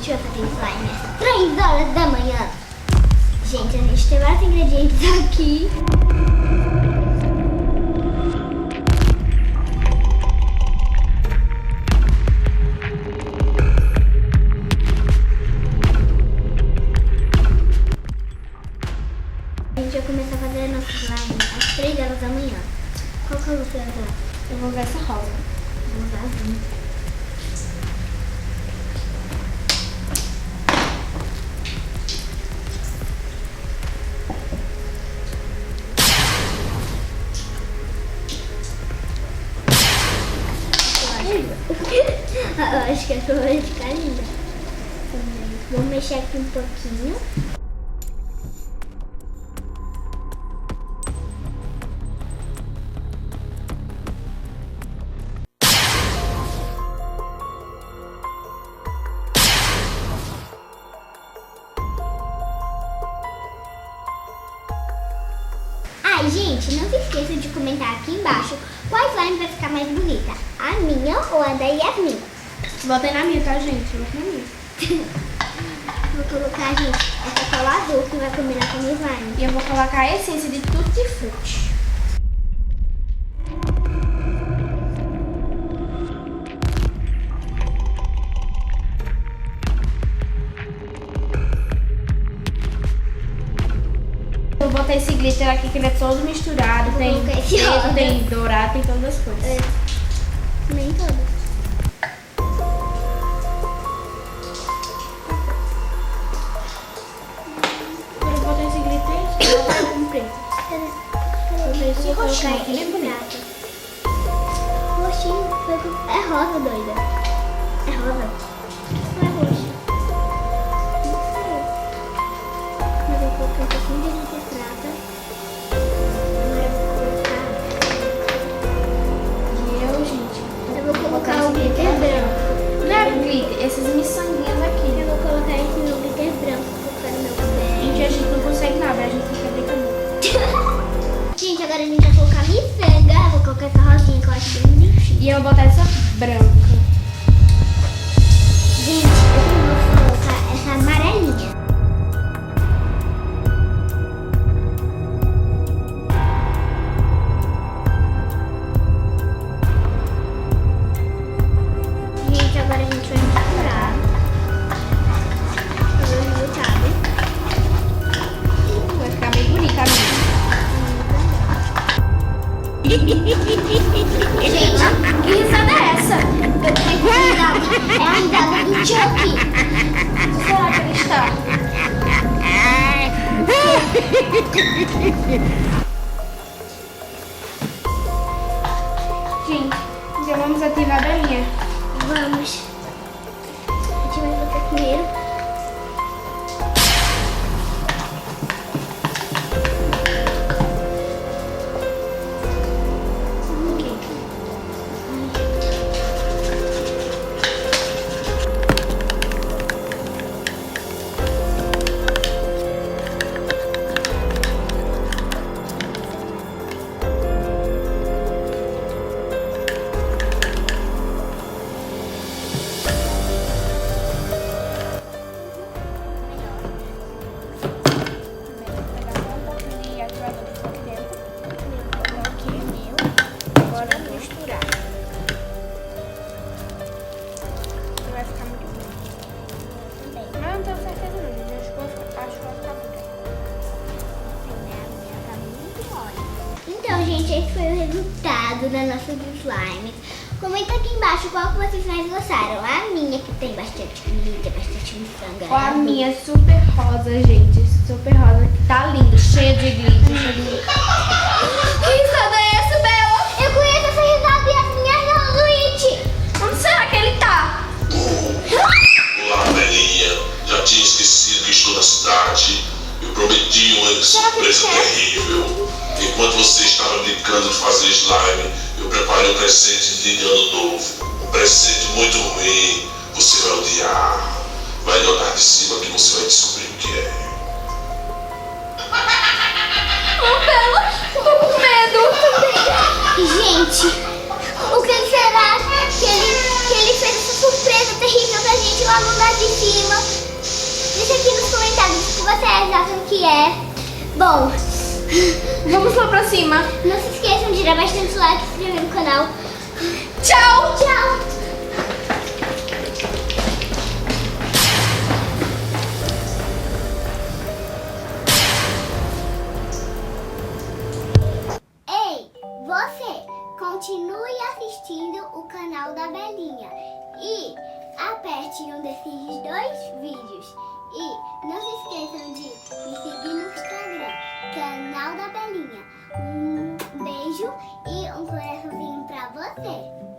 gente vai fazer slime às 3 horas da manhã. Gente, a gente tem vários ingredientes aqui. A gente vai começar a fazer nosso slime às 3 horas da manhã. Qual cor você vai usar? Eu vou usar essa rosa. Vou usar azul. Eu acho que essa vai ficar linda. Vou mexer aqui um pouquinho. Ai, gente, não se esqueça de comentar aqui embaixo qual slime vai ficar mais bonita. A minha ou a da Yasmin? Votem na minha, tá, gente? Votem na minha. Vou colocar, gente, essa cola azul que vai combinar com o slime. E eu vou colocar a essência de Tutti Frutti. Eu vou botar esse glitter aqui que ele é todo misturado. Vou Tem colocar esse preto, rosa. tem dourado, tem todas as cores. Nem todas. Agora eu vou botar esse glitter e vou botar com preto. Esse roxinho aqui, né, bonito? Roxinho. É rosa, doida. É rosa. Não é roxo. Não sei. Mas eu vou colocar um pouquinho de glitter prata. Agora eu vou colocar... E eu, gente, Eu vou colocar o glitter branco. não é glitter, essas miçanguinhas aqui. Eu vou colocar esse no glitter branco. Vou colocar no meu cabelo. Gente, a gente não consegue nada, a gente fica brincando. Gente, agora a gente vai colocar miçanga. Eu vou colocar essa rosinha que eu acho bem bonitinha. E eu vou botar essa branca. Gente, eu vou colocar essa amarelinha. Gente, agora a gente vai misturar. Fazer o resultado. Vai ficar bem bonita a minha. Gente, Que risada é essa? eu tenho que risada. É a risada do Chucky. Será que ele está? Gente, já vamos ativar a belinha. Vamos. A gente vai botar primeiro. Agora misturar. Vai ficar muito bom. Também. Mas eu não tenho certeza não, gente. Acho que vai ficar bom. Tá muito mole. Então, gente, esse foi o resultado da nossa slime. Comenta aqui embaixo qual que vocês mais gostaram. A minha, que tem bastante glitter, bastante miçanga. Ó, a minha é super rosa, gente. Super rosa, que tá lindo, cheio de glitter. Cheio de... Que risada é essa, Bela? Eu conheço essa risada e as minhas não, Luigi. Onde será que ele tá? Olá, Belinha. Já tinha esquecido que estou na cidade. Eu prometi uma surpresa terrível. Enquanto você estava brincando de fazer slime, eu preparei um presente de ano novo. Um presente muito ruim. Você vai odiar. Vai no andar de cima que você vai descobrir o que é. Oh, Bela, eu tô com medo. Gente, o que será que ele fez essa surpresa terrível pra gente lá no andar de cima? vocês acham que é? Bom, Vamos lá pra cima. não se esqueçam de dar bastante like e se inscrever no canal. Tchau! Tchau! Ei, você! Continue assistindo o canal da Belinha e aperte um desses 2 vídeos. E não se esqueçam de me seguir no Instagram, canal da Belinha. Um beijo e um coraçãozinho pra você.